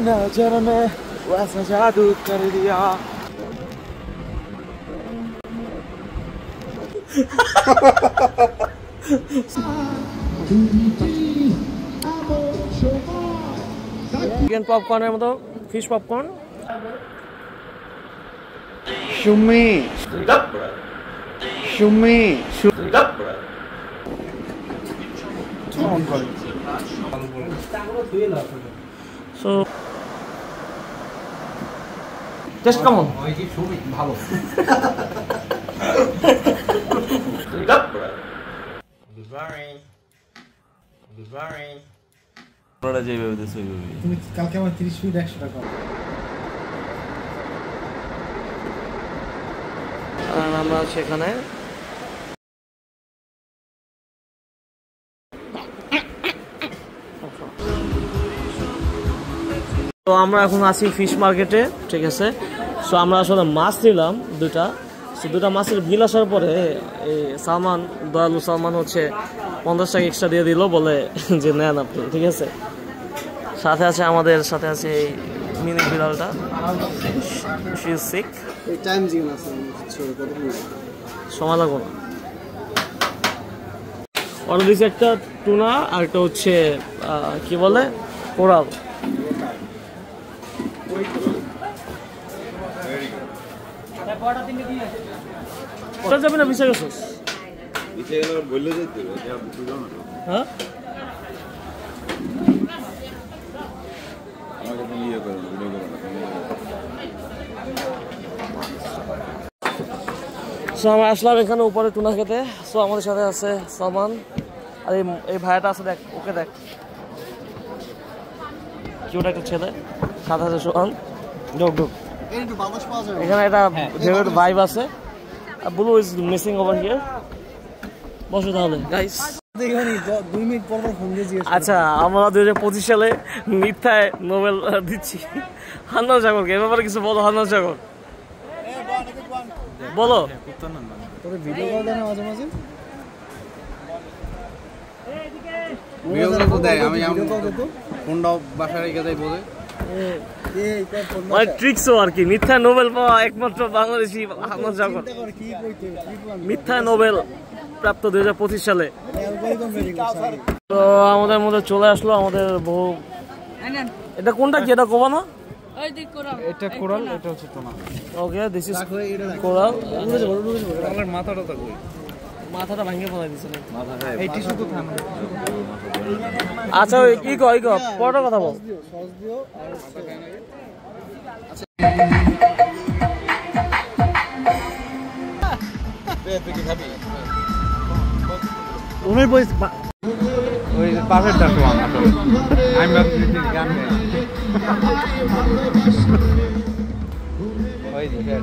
नजर में वैसा जादू कर दिया। चिकन पॉपकॉर्न मतो fish popcorn Shumi. So just come on. ভালো তুমি কালকে আমার 30 মিনিট 100 টাকা আর আমরা সেখানে তো আমরা এখন আছি ফিশ মার্কেটে ঠিক আছে সো আমরা আসলে মাছ নিলাম দুটা সো দুটা মাছের বিল আসার পরে এই সালমান দয়ালু সালমান হচ্ছে 50 টাকা এক্সট্রা দিয়ে দিল বলে যে নেন আপনি ঠিক আছে সাথে আছে আমাদের সাথে আছে এই মিনি বিড়ালটা শি ইজ সিক এই টাইম জিন আছে সময় লাগবে না অর্ডার দিয়েছে একটা টুনা আর একটা হচ্ছে কি বলে কোরাল ওটা যাবে না বিশে গেছিস বিশে গেলে বললে যেতে হ্যাঁ আমাকে তুমি ইয়ে করো ভিডিও করো সো আমরা আসলাম এখানে উপরে টুনা খেতে সো আমাদের সাথে আছে সালমান আর এই ভাইয়াটা আছে দেখ ওকে দেখ কিউট একটা ছেলে সাথে আছে সোহান ডগ ডগ এখানে একটা জেনারেট ভাইব আছে blue is missing over here বসো তাহলে গাইস দেখুন 2 মিনিট পর ফোন দিয়ে জিজ্ঞেস আচ্ছা আমরা 2025 সালে মিথ্যায় নোবেল দিচ্ছি হান্নান সাগরকে এর ব্যাপারে কিছু বলো হান্নান সাগর বলো তোর ভিডিও কল দেন মাঝে মাঝে ভিডিও কল দেয় আমি ফোনটা বাসায় রেখে দেই বলে ট্রিক্সও আর কি মিথ্যা নোবেল পাওয়া একমাত্র বাংলাদেশি হান্নান সাগর মিথ্যা নোবেল প্রাপ্ত 2025 সালে তো আমাদের মধ্যে চলে আসলো আমাদের বহু এটা কোনটা কি এটা কোবা না এটা কোরাল এটা হচ্ছে টোনা ওকে দিস ইজ কোরাল কোরালের মাথাটা তো কই মাথাটা ভাঙে ফেলাই দিছে মাথাটা এই টিস্যু তো থাম আচ্ছা কি কই গো পড়া কথা বল সস দিও আর মাথা খায় নাকি আচ্ছা তুই কি খাবি উনি বই ওই পাশেরটা তো আসলে আমি ভাবছি গান ওই দিকে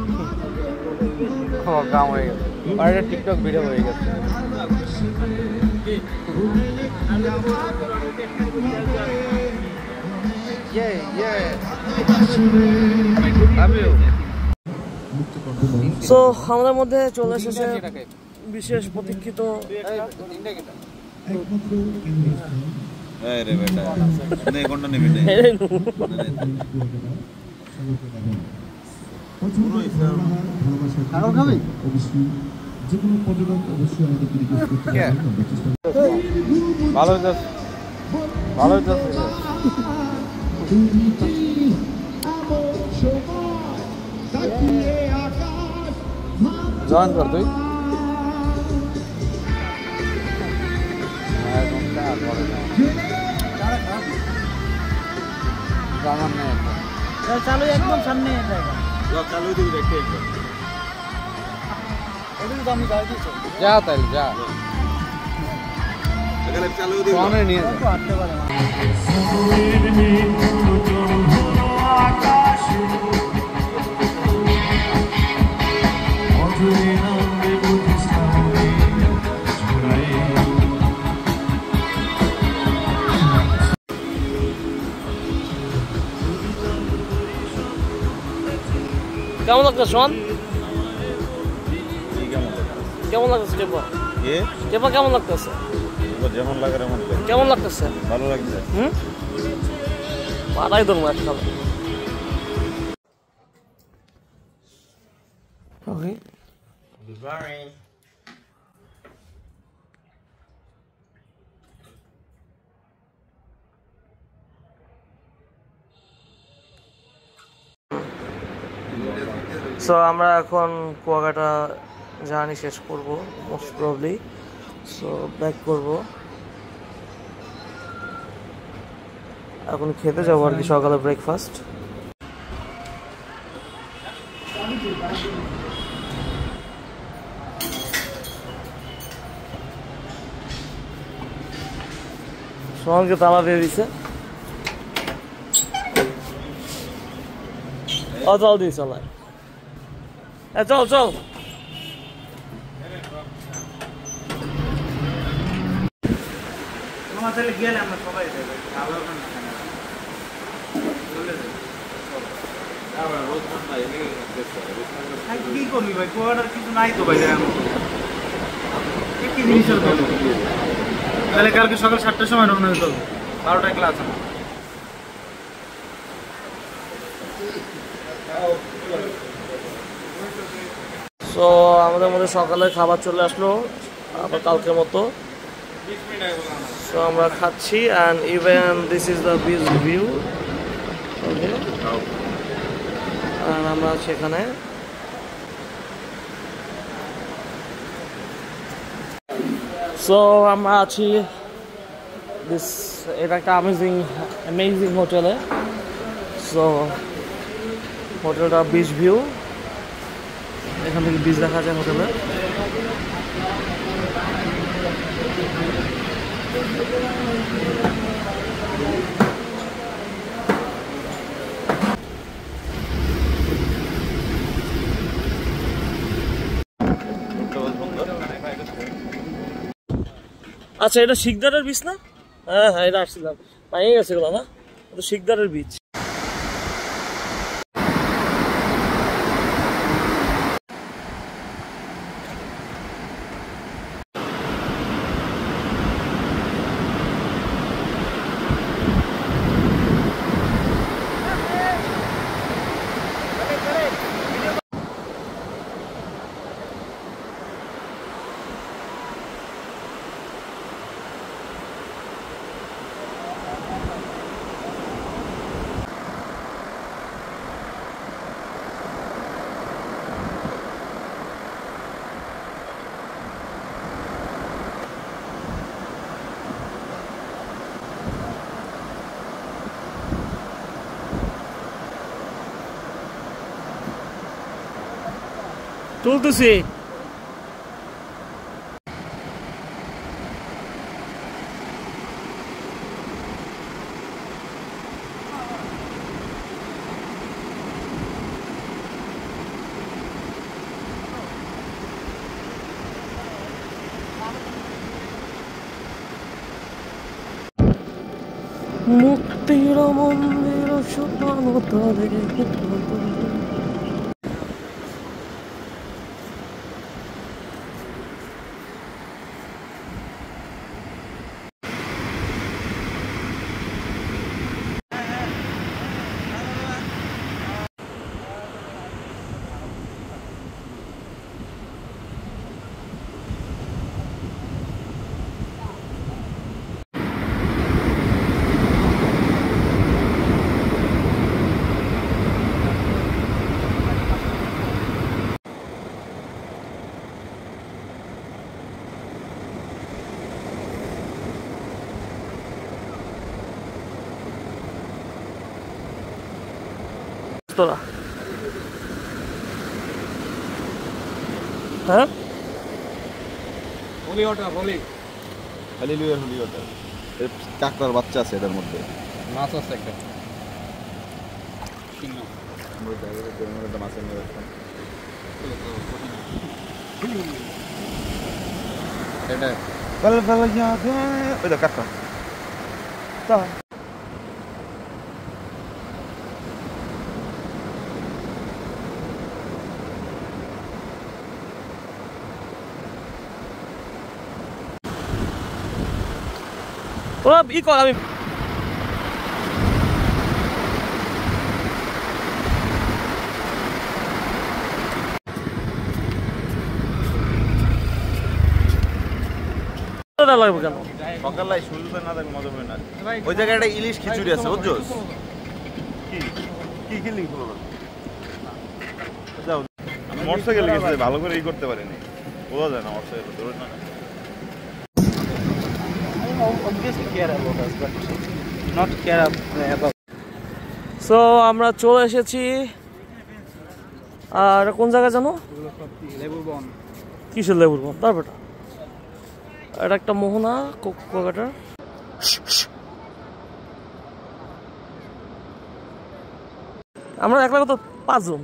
ও গাম হয়ে গেছে আর এটা টিকটক ভিডিও হয়ে গেছে সো আমাদের মধ্যে চলে এসেছে বিশেষ প্রতীক্ষিত আরে বেটা নে কোনটা নেবে নে খাবে যে কোনো পর্যটক অবশ্যই আমাদের রিকোয়েস্ট করতে হবে ভালো যাচ্ছে ভালো যাচ্ছে জয়েন কর তুই চালু একদম সামনে চালু দিবি দেখতে একদম আমি গাড়ি দিচ্ছি যা তাই যা এখানে চালু দিবি ফোনে নিয়ে যা আটতে পারে কেমন লাগছে শোন কেমন লাগছে টেপা টেপা কেমন লাগতেছে যেমন লাগে কেমন লাগতেছে ভালো লাগছে পাড়াই তোর মাছ খাবে। ওকে সো আমরা এখন কুয়াকাটা জার্নি শেষ করবো মোস্ট প্রবলি। সো ব্যাক করবো, এখন খেতে যাবো আর কি, সকালে ব্রেকফাস্ট। সোহানকে তালা দিয়ে দিছে। চল দিই চল, চল চল। কি করবি ভাই, কুয়াটার কিছু নাই তো ভাই। কি জিনিসের তাহলে কালকে সকাল 7টার সময় রওনা হতে হবে, 12টায় ক্লাস আছে। সো আমাদের মধ্যে সকালে খাবার চলে আসলো আবার কালকের মতো। সো আমরা খাচ্ছি and even this is the beach view. Okay, আর আমরা সেখানে সো আমরা আছি এটা একটা অ্যামেজিং হোটেলে। সো হোটেলটা বিচ ভিউ, এখান থেকে বিচ দেখা যায় হোটেলে। আচ্ছা, এটা শিকদারের বিচ না? হ্যাঁ হ্যাঁ, এটা আসছিলাম, পাইয়ে গেছে এগুলো না, এটা শিকদারের বিচ। তুলতেছি। মুক্তির মন্দির সোপানো তরে তোরা। হ্যাঁ, হোলি ওয়াটার, হোলি হালিলুয়ার হোলি ওয়াটার। এর কাঁকড়ার বাচ্চা আছে এটার মধ্যে, মাছ আছে একটা। মাছের নিয়ে এটা ওই দেখ কাঁকড়া। ওরা ই কর, আমি দেওয়া লাগবে কেন? সকালে শুরুতে না থাকলে মজা হবে না। ওই জায়গায় একটা ইলিশ খিচুড়ি আছে বুঝছো? কি কি কি লিখ বলো? যাও মোটরসাইকেল গেছে ভালো করে ই করতে পারেনি, বোঝা যায় না মোটরসাইকেল ধরে না। সো আমরা চলে এসেছি, আর কোন জায়গায় জানো? কিসের লেবুর বন? তারপরটা এটা একটা মোহনা কোকাটার। আমরা একলা কত 5 জন।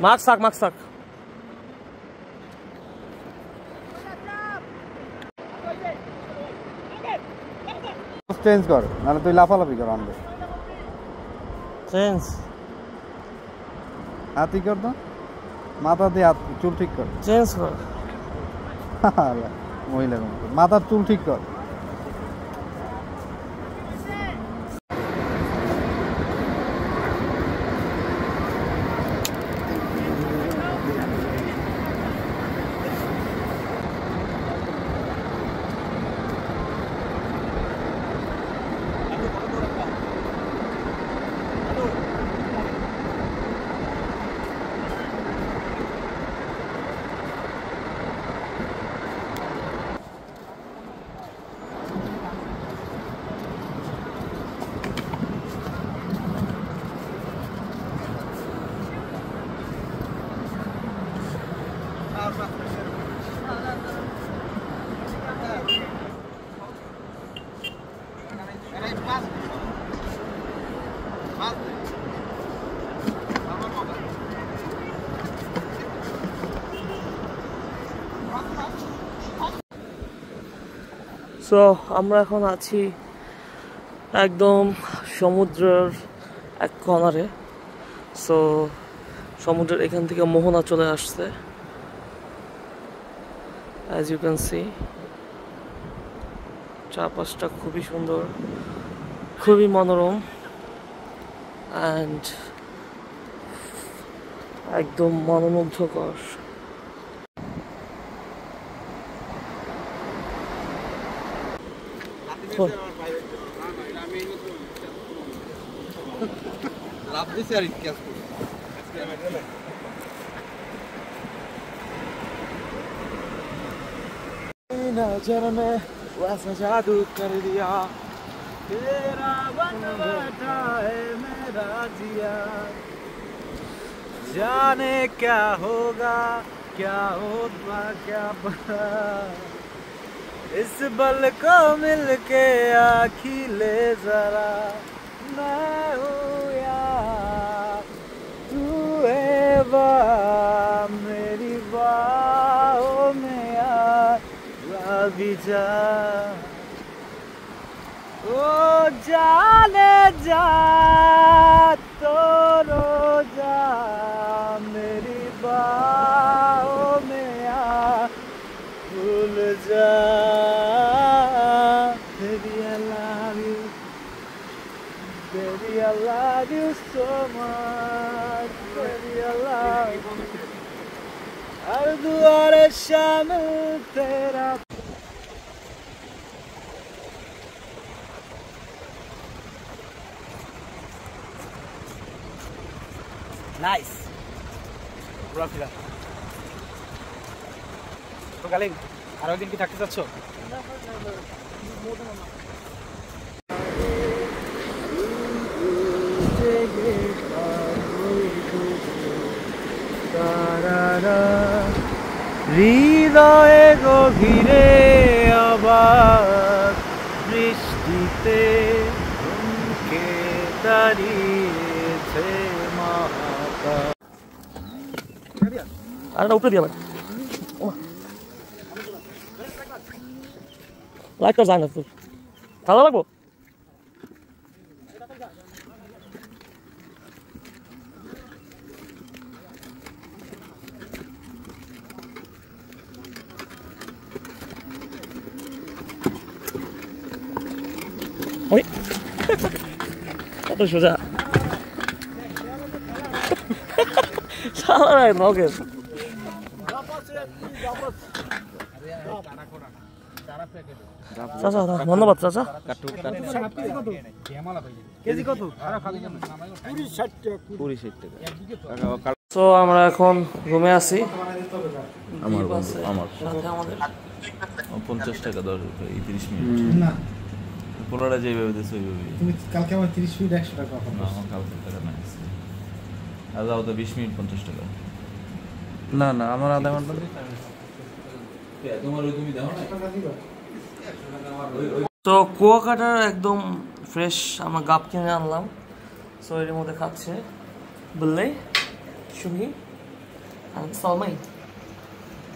মাস্ক থাক। চেঞ্জ কর, নাহলে তুই লাফালাফি কর আনবে। চেঞ্জ হাতি কর তো, মাথা দিয়ে হাত চুল ঠিক কর। চেঞ্জ কর। মহিলা মাথার চুল ঠিক কর। সো আমরা এখন আছি একদম সমুদ্রের এক কর্নারে। সো সমুদ্রের এখান থেকে মোহনা চলে আসছে, অ্যাজ ইউ ক্যান সি। চারপাশটা খুবই সুন্দর, খুবই মনোরম, অ্যান্ড একদম মনোমুগ্ধকর। লাভ দিছে আর ইতিহাস नजर में वैसा जादू कर दिया, तेरा बन बैठा है मेरा जिया, जाने क्या होगा क्या होगा क्या पता, इस बल को मिलके आँखी ले जरा, मैं हूँ यार तू है बात मेरी बाहों में यार भी जा, ओ जाने जा तो रो जा मेरी बाहों में यार भूल जा, baby I love you, baby I love you so much, baby I love you, हर दुआरे शामिल तेरा। নাইস ঘোরাফেরা তো। কালে আরো একদিন কি থাকতে চাচ্ছ? হৃদয়ে গভীরে আবার বৃষ্টিতে ঝুমকে দাঁড়িয়েছে মহাকাশ। আরেকটা উপরে দিয়ে লাইটটা যায় না, তোর ভালো লাগবো। কত সোজা সারা নগের চাচা ধন্যবাদ চাচা তো আমরা এখন রুমে আছি আমার সাথে আমাদের 50 টাকা দর 30 মিনিট না পুরোটা যেভাবে দিছো ওইভাবে তুমি কালকে আমার 30 মিনিট 100 টাকা না আমার কালকে টাকা নাই আজ আও তো 20 মিনিট 50 টাকা না না আমার আধা ঘন্টা তোমার ওই তুমি দাও না তো কুয়াকাটার একদম ফ্রেশ আমরা গাব কিনে আনলাম সো এর মধ্যে খাচ্ছে বললে সুমি আর সালমাই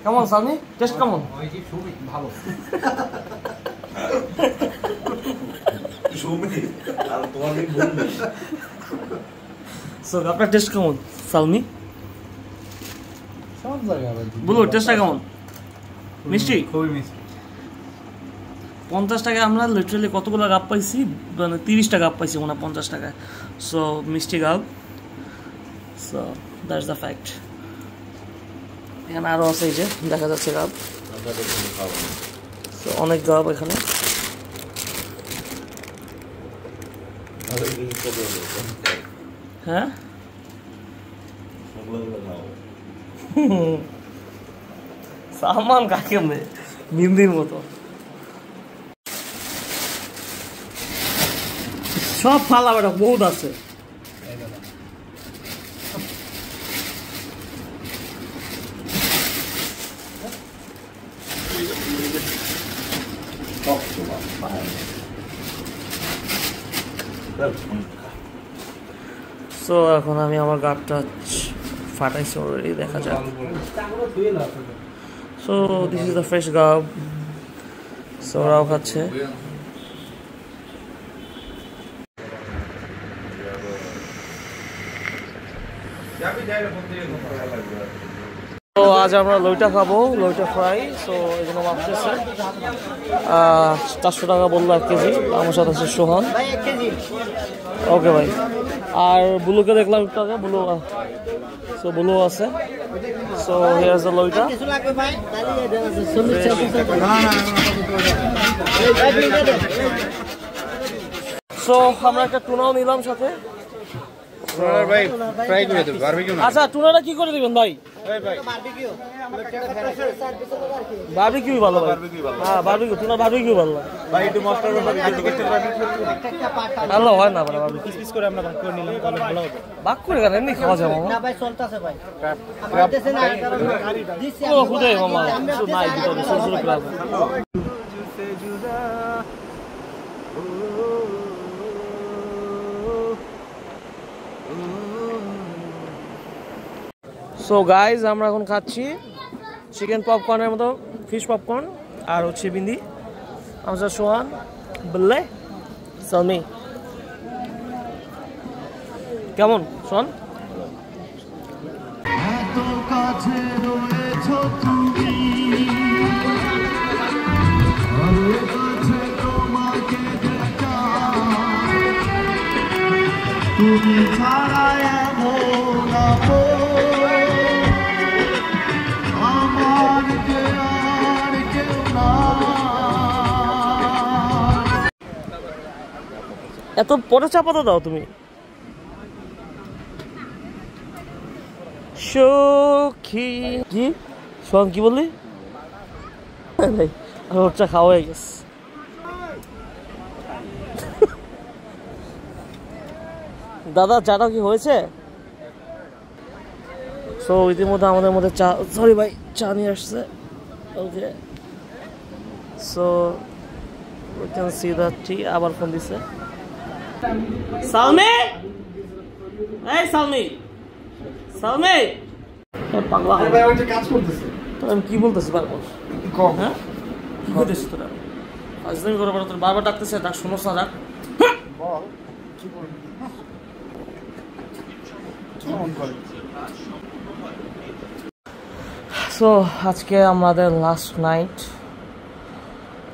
কেমন সালমি টেস্ট কেমন ভালো সো আপনার টেস্ট কেমন সালমি সব জায়গা বলো টেস্টটা কেমন মিষ্টি খুবই মিষ্টি 50 টাকায় আমরা লিটারালি কতগুলো গাব পাইছি মানে 30টা গাব পাইছি মনে 50 টাকায় সো মিষ্টি গাব সো দ্যাটস দ্য ফ্যাক্ট এখানে আরও আছে এই যে দেখা যাচ্ছে গাব সো অনেক গাব এখানে হ্যাঁ সালমান কাকে মিন্দির মতো সব ফালা বেটা বহুত আছে সো এখন আমি আমার গাবটা ফাটাইছি অলরেডি দেখা যাক so this is the fresh গাব সো ওরাও খাচ্ছে তো আজ আমরা লইটা খাবো লইটা ফ্রাই সো এগুলো ভাবতেছে 400 টাকা বললো 1 কেজি আমার সাথে আছে সোহান ওকে ভাই আর বুলুকে দেখলাম একটু আগে বুলু সো বুলু আছে সো হিয়ার দ্য লইটা সো আমরা একটা টুনাও নিলাম সাথে ভাই ফ্রাই করে দেব বারবিকিউ না আচ্ছা টুনাটা কি করে দিবেন ভাই বারবিকিউ ভালো ভাই হ্যাঁ বারবিকিউ টুনা বারবিকিউ ভালো ভাই একটু মশলার ব্যাপারে টিকেটের বারবিকিউ ভালো হয় না ভাই বারবিকিউ পিস পিস করে আমরা ভাগ করে নিলাম তাহলে ভালো হবে ভাগ করে কেন এমনি খাওয়া যাবে না ভাই চলতেছে ভাই আমার দেশে না দিছি ও খুদে মামা নাই ভিতরে ছোট ছোট ক্লাব সো গাইজ আমরা এখন খাচ্ছি চিকেন পপকর্নের মতো ফিশ পপকর্ন আর হচ্ছে বিন্দি আমার সোহান বললে সালমি কেমন সোহান তুমি ছাড়া এমন আমার যে আর কেউ না এত পরে চাপাতে দাও তুমি সখী কি সোহান কি বললি ওরটা খাওয়া হয়ে গেছে দাদা চাটা কি হয়েছে সো ইতিমধ্যে আমাদের মধ্যে চা সরি ভাই চা নিয়ে আসছে okay so we can see that tea আবার ফোন দিছে সালমি এই সালমি সালমি পাগলা ভাই ওইটা কাজ করতেছে তো আমি কি বলতেছি বারবার কম হ্যাঁ কি করতেছিস তোরা আজ দিন করে তোর বারবার ডাকতেছে ডাক শোনোস না ডাক বল কি বলবি ফোন কর সো আজকে আমাদের লাস্ট নাইট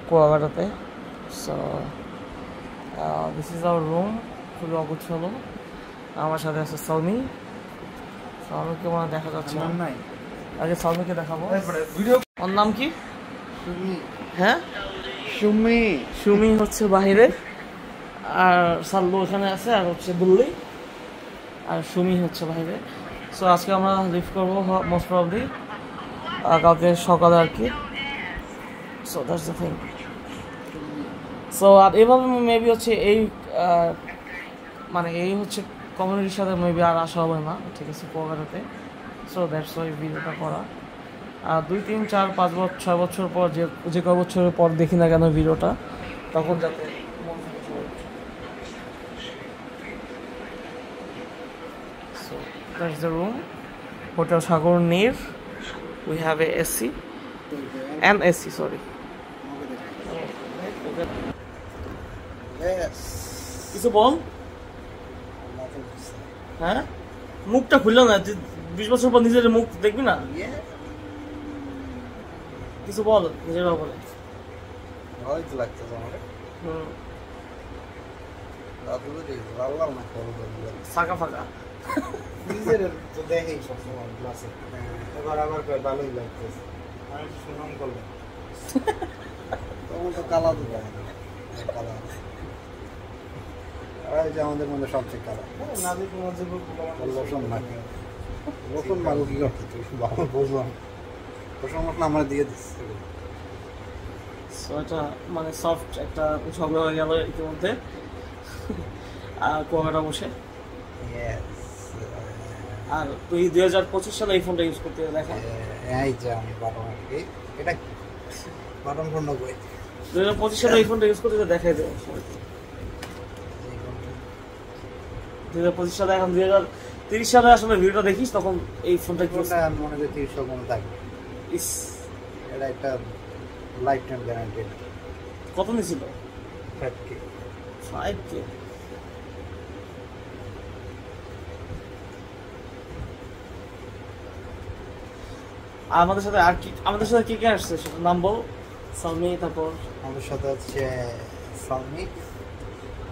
কুয়াকাটাতে so this is our room খুবই অগুচ্ছালো। আমার সাথে আছে সালমি। সালমিকে মনে দেখা যাচ্ছে না, নাই আগে সালমিকে দেখাবো। ভিডিও ওর নাম কি? হ্যাঁ, সুমি সুমি হচ্ছে বাহিরে, আর সাল্লু এখানে আছে, আর হচ্ছে বুল্লি, আর সুমি হচ্ছে বাইরে। সো আজকে আমরা লিভ করবো মোস্ট প্রবলি কালকে সকালে আর কি। So that's the thing. So আর এভাবে মেবি হচ্ছে এই মানে এই হচ্ছে কমিউনিটির সাথে মেবি আর আসা হবে না, ঠিক আছে, কুয়াকাটাতে। সো দ্যাটস ওয়াই ভিডিওটা করা। আর 2, 3, 4, 5 বছর 6 বছর পর যে কয় বছরের পর দেখি না কেন ভিডিওটা, তখন যাতে মন থেকে সবাই। So that's the room. Hotel Sagar Neer. We have a AC. An AC, sorry. কিছু বল। হ্যাঁ, মুখটা খুললো না, 20 বছর পর নিজের মুখ দেখবি না। কিছু বল নিজের ব্যাপারে। ভালোই তো লাগতেছে আমার। ফাঁকা ফাঁকা নিজের তো দেখেই সবসময় ক্লাসে, এবার আবার ভালোই লাগতেছে। আমি সুনাম করলাম তখন তো কালা তো যায় না, কালা আর যে আমাদের মধ্যে সবচেয়ে কালা রোশন মাকে, রোশন মাগো কি করতে তুই ভালো বুঝলাম, রোশন মাকে আমরা দিয়ে দিচ্ছি। সো এটা মানে সফট একটা ঝগড়া হয়ে গেল ইতিমধ্যে কুয়াকাটা বসে। আর তুই 2025 সালে এই ফোনটা ইউজ করতে দেখা। এই যে আমি বাটন আর কি, এটা বাটন ফোন না কই 2025 সালে এই ফোনটা ইউজ করতে দেখাই দেয় সবাইকে। 2025 সালে, এখন 2030 সালে আসলে ভিডিওটা দেখিস তখন এই ফোনটা কি আমি মনে করি 30 কম থাকবে। ইস, এটা একটা লাইফ টাইম গ্যারান্টি। কত নিছিল? 5K। 5K। আমাদের সাথে আর কি, আমাদের সাথে কে কে আসছে সেটা নাম বল। সালমি, তারপর আমাদের সাথে হচ্ছে সালমি,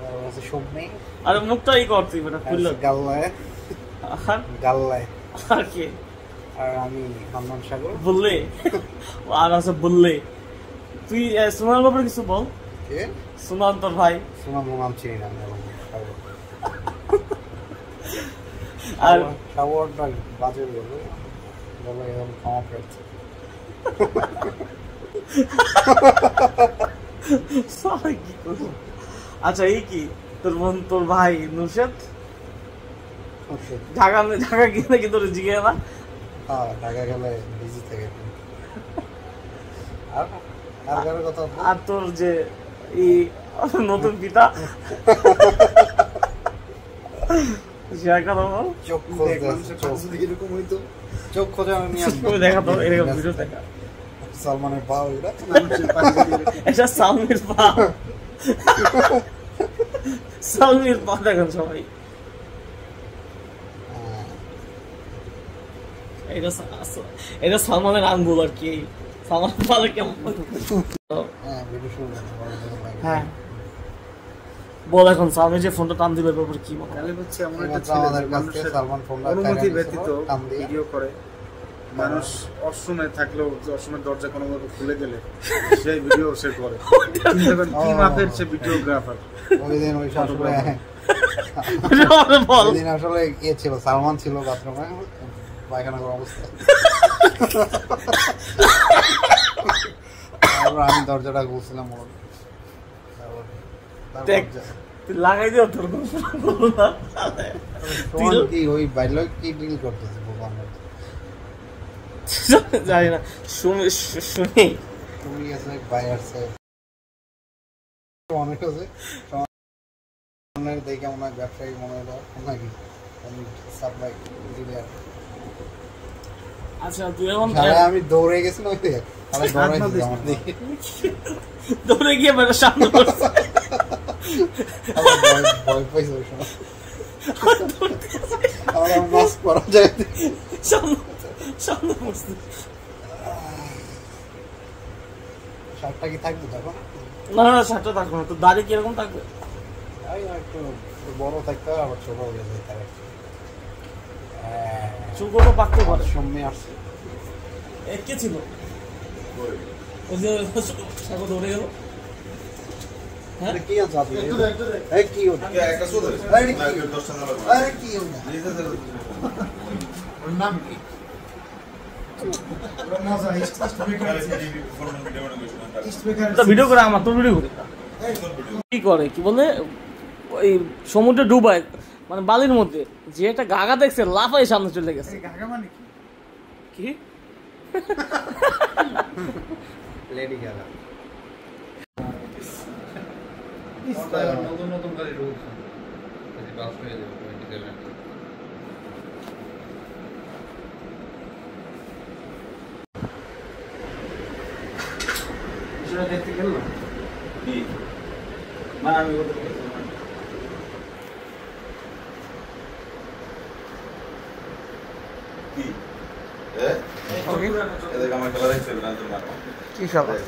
আর আছে সুমি, আরে মুখটা ই করতে বেটা খুলল। গাল্লায় আর গাল্লায় আর কি, আর আমি হান্নান সাগর বললে, আর আছে বললে। তুই সুনার ব্যাপারে কিছু বল। কে? সুনান তোর ভাই। সুনাম নাম চিনি না আমি। আর সাগরটা বাজে বলে বলে এরকম ক্ষমা পেয়েছে। আচ্ছা, এই কি তোর বোন, তোর ভাই নুরশেদ ঢাকা ঢাকা গিয়ে নাকি তোর জিগে না? হ্যাঁ, ঢাকা গেলে বিজি থেকে। আর আর কারোর কথা? আর তোর যে এই নতুন পিতা চোখ খোঁজে এরকম হইতো, চোখ খোঁজে আমি দেখা তো এরকম ভিডিও দেখা। সালমানের পা, এটা সালমির পা, সালমির পা দেখেন সবাই। এটা সালমানের আঙ্গুল আর কি, সালমান পালে কেমন। হ্যাঁ বল, এখন সালমি যে ফোনটা টান দিল ব্যাপার কি বল? হচ্ছে এমন একটা ছেলে অনুমতি ব্যতীত ভিডিও করে, মানুষ অসময়ে থাকলেও অসময়ের দরজা কোনো ভাবে খুলে গেলে সেই ভিডিও সে করে। কি মাপের সে ভিডিওগ্রাফার। ওইদিন ওই আসলে আসলে ইয়ে ছিল, সালমান ছিল বাথরুমে, পায়খানা করার অবস্থা। আমি দরজাটা খুলছিলাম, লাগাই দিও তোর কি ওই বাইরে কি ডিল করতেছে জানি না। শুনি তুমি আছে ভাই আসছে অনেক আছে দেখে মনে হয় ব্যবসায়ী মনে হলো নাকি সাপ্লাই দিলে। আচ্ছা, তুই এখন আমি দৌড়ে গেছিলাম, ওই দৌড়ে গিয়ে বেটা সামনে ভয় পাইছে ওই সময়। আমার মাস্ক পরা যায় সামনে পড়ছে। শার্টটা কি থাকবে তখন? না না, শার্টটা থাকবে না। তোর দাড়ি কিরকম থাকবে? একটু বড় থাকতে আবার ছোট হয়ে যায় তার চুলগুলো পাকতে পারে। সামনে আসছে কে ছিল ওই যে সাগর দৌড়ে গেল। হ্যাঁ কি আছে আপনি এই কি হলো একটা সোদে আরে কি 10 টাকা লাগবে আরে কি হলো ওর নাম কি মজা ভিডিও করে আমার তোর ভিডিও করে কি করে কি বলে ওই সমুদ্রে ডুবায় মানে বালির মধ্যে যে একটা গাগা দেখছে লাফাই সামনে চলে গেছে। গাগা মানে কি লেডি গাগা নতুন নতুন গাড়ি রুলস যদি পাস হয়ে যাবে 27 সেটা দেখতে গেল না কি না আমি বলতে পারি কি এদের আমার খেলা দেখছে না তোমার কি খাবার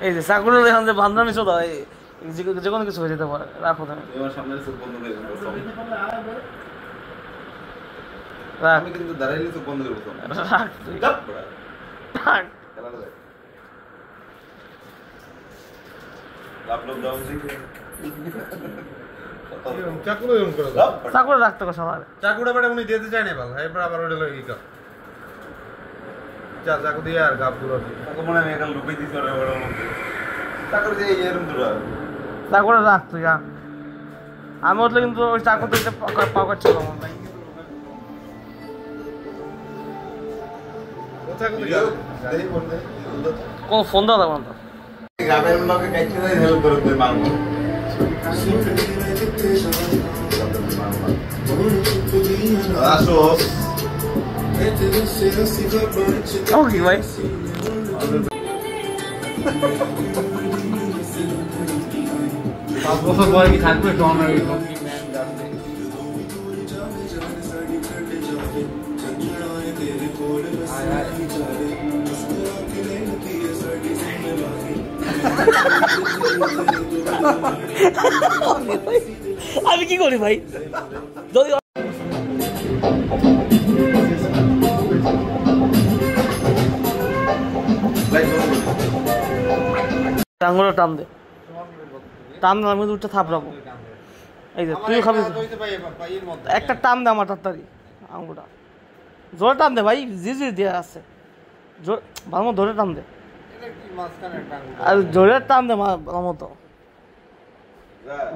এই যে চাকুরের এখন যে বান্ধবী চোদা যে কোনো কিছু হয়ে যেতে পারে। রাখো তুমি তোমার সামনে চোখ বন্ধ করে রাখ আমি কিন্তু দাঁড়াইলে চোখ বন্ধ করবো রাখ তুই রাখ খেলাটা দেখ আপলোড দাও চাকুরে এরকম করে চাকুরে রাখতে কো সবার চাকুটা বেটা উনি দিতে চায় না ভালো এবার আবার ওটা লাগি কা চাকু দিয়ে আর গাবগুলো তাকে মনে হয় এখানে লুপে দিতে পারে ওর মধ্যে চাকুর দিয়ে এরকম দূর চাকুরে রাখ তুই রাখ। আমি উঠলে কিন্তু ওই চাকু দিতে পাকার ছিল আমার ভাই। কোন ফোন দাও তখন তো গ্রামের লোকে কাইতে দেয় হেল্প করে দেয় মারবো আসো কি ভাই পাঁচ বছর পরে কি থাকবে টর্নার আমি কি করি ভাই যদি আঙুলটা টান দে টান দে আমি দুটো থাপড়াবো। এই যে তুই খাবি একটা টান দে আমার তাড়াতাড়ি আঙুলটা জোরে টান দে ভাই জি জি দেওয়া আছে ভালো মতো ধরে টান দে আর জোরে টান দে ভালো মতো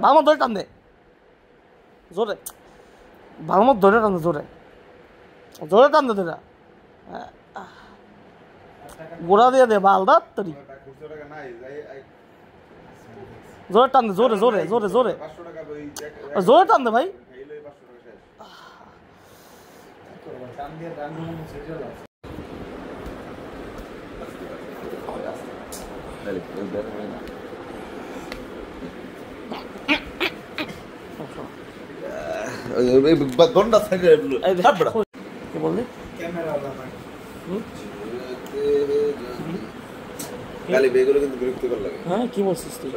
ভালো মতো ধরে টান দে জোরে ভালো মতো ধরে টান দে জোরে জোরে টান দে ধরে গোড়া দিয়ে দে বাল তাড়াতাড়ি জোরে টান দে জোরে জোরে জোরে জোরে জোরে টান দে ভাই দন্ডা থাকে কি বললি গালি বেগুলো কিন্তু বিরক্তিকর লাগে। হ্যাঁ কি বলছিস তুই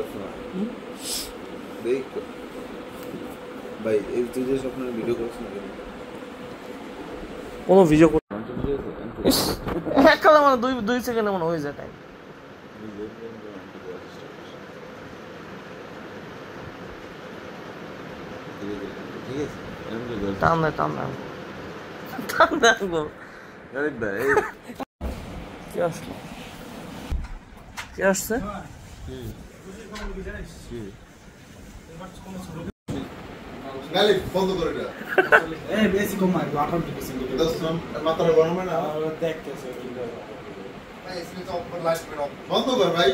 দেখ ভাই এই তুই যে স্বপ্ন ভিডিও করছিস না কোনো ভিডিও কর একটা মানে দুই সেকেন্ডে মনে হয়ে যায় টাইম ঠিক আছে টান দে টান দে টান দে কি আসলো কি আসছে গালি বন্ধ করে দে এই বেশি কমাই 28% দোস্ত মাথাটা গরম হয় না দেখতেছে কি ভাই इसमें तो ऊपर लाइट पे বন্ধ কর ভাই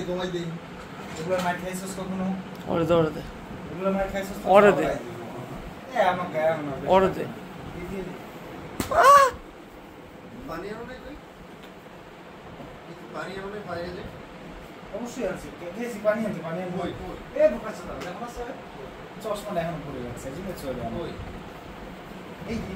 কমাই দে এগুলো মাই খাইছস কখনো ওরে দে ওরে দে এগুলো মাই খাইছস ওরে দে এ আমাকে ওরে দে পানি আনো না কই পানি আনো না বাইরে যে অবশ্যই আছে গেছি পানি আনতে এ বোকার সাথে এখন আছে চশমাটা এখন পড়ে যাচ্ছে জিমে চলে ওই এই কি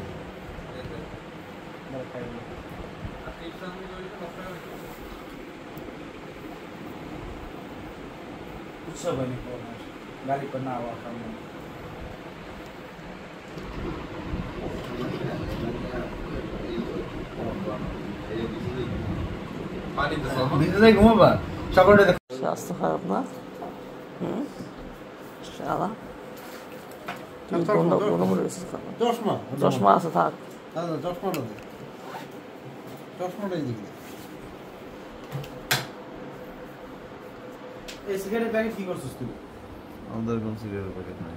उत्सव बने गाड़ी पर ना हुआ काम ঘুমাবা সকালে স্বাস্থ্য খারাপ না শালা চশমা আছে থাক চশমাটাই দিবি এই সিগারেট প্যাকেট কি করছিস তুই আমাদের কোন সিগারেট প্যাকেট নাই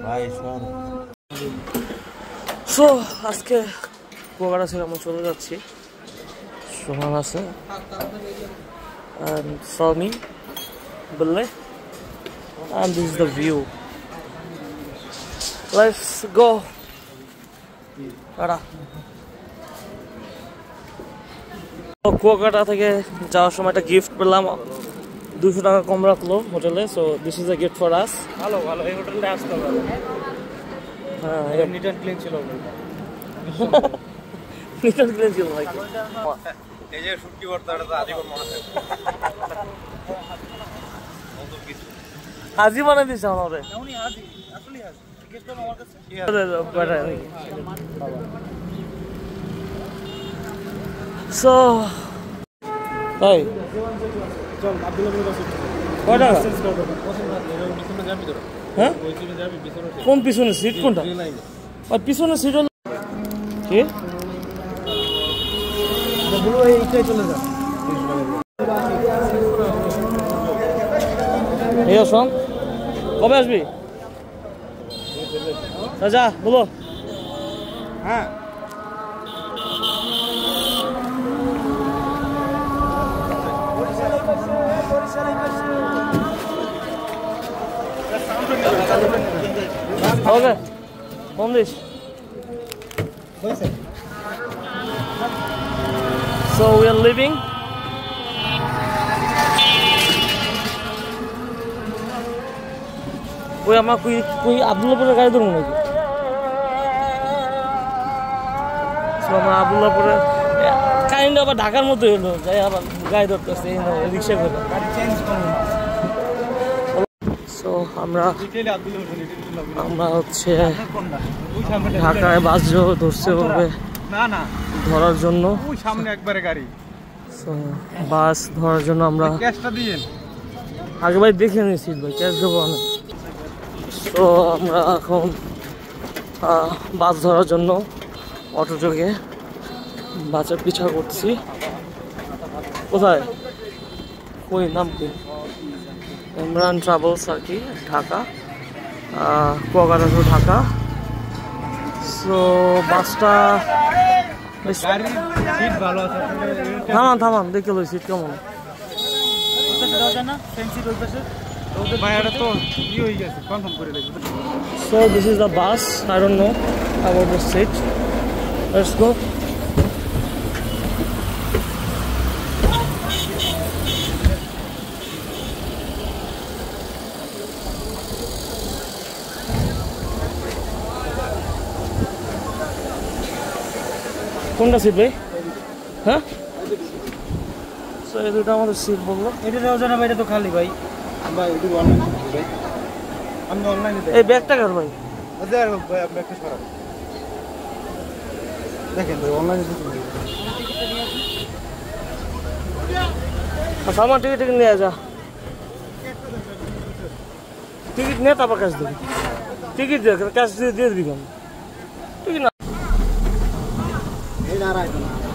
ভাই শোন সো আজকে কুয়াকাটা থেকে আমরা চলে যাচ্ছি সোহান আছে and Sami Bulle and this is the view. Let's go. Kuakata থেকে যাওয়ার সময় একটা গিফট পেলাম 200 টাকা কম রাখলো হোটেলে so this is a gift for us ভালো ভালো এই হোটেলটা আসতে হবে হ্যাঁ নিট এন্ড ক্লিন ছিল নিট এন্ড ক্লিন ছিল ভাই এই যে শুটকি ভর্তাটা তো আজীবন মনে থাকে আজই বানাই দিছে আমারে উনি আজি আসলে আজি জিজ্ঞেস করো আমার কাছে সো তাই চল আব্দুল্লাহর কাছে কয় টাকা চেঞ্জ করে দেব পছন্দ না এর পিছনে যাবি তো হ্যাঁ ওই চলে যাবি পিছনে কোন পিছনে সিট কোনটা আর পিছনে সিট হলো কি বলো এইটাই চলে যা এই শোন কবে আসবি যা বলো হ্যাঁ ওকে ফোন দিস so we are leaving ওই আমার কই আব্দুল্লাহপুরের গাড়ি ধরবো নাকি আমরা আব্দুল্লাহপুরে কাইন্ড আবার ঢাকার মতো হলো যাই আবার গাড়ি ধরতেছে রিক্সা করে সো আমরা হচ্ছে ঢাকায় বাস ধরছে বলবে না না ধরার জন্য ওই সামনে একবারে গাড়ি বাস ধরার জন্য আমরা ক্যাশটা দিয়েন আগে ভাই দেখে নিয়েছি ভাই ক্যাশ দেবো না তো আমরা এখন বাস ধরার জন্য অটো যোগে বাসের পিছা করছি কোথায় ওই নাম কি ইমরান ট্রাভেলস আর কি ঢাকা কুয়াকাটা টু ঢাকা সো বাসটা সিট ভালো আছে থামান দেখে লো সিট কেমন ভাইয়াটা তো ই হয়ে গেছে কনফার্ম করে দেখি So this is the bus. I don't know about the seat. Let's go. কোনটা সিট ভাই হ্যাঁ সো এই দুটো আমাদের সিট বললো এটা দেওয়া যায় না ভাই এটা তো খালি ভাই ভাই এটা অনলাইন ভাই আমি অনলাইনে এই ব্যাগটা কার ভাই দেখ ভাই আপনি একটা সরান দেখেন ভাই অনলাইনে দেখুন আচ্ছা আমার টিকিট নিয়ে যা টিকিট নিয়ে তারপর ক্যাশ দিবি টিকিট দিয়ে ক্যাশ দিয়ে দিবি টিকিট না এই না রাখবেন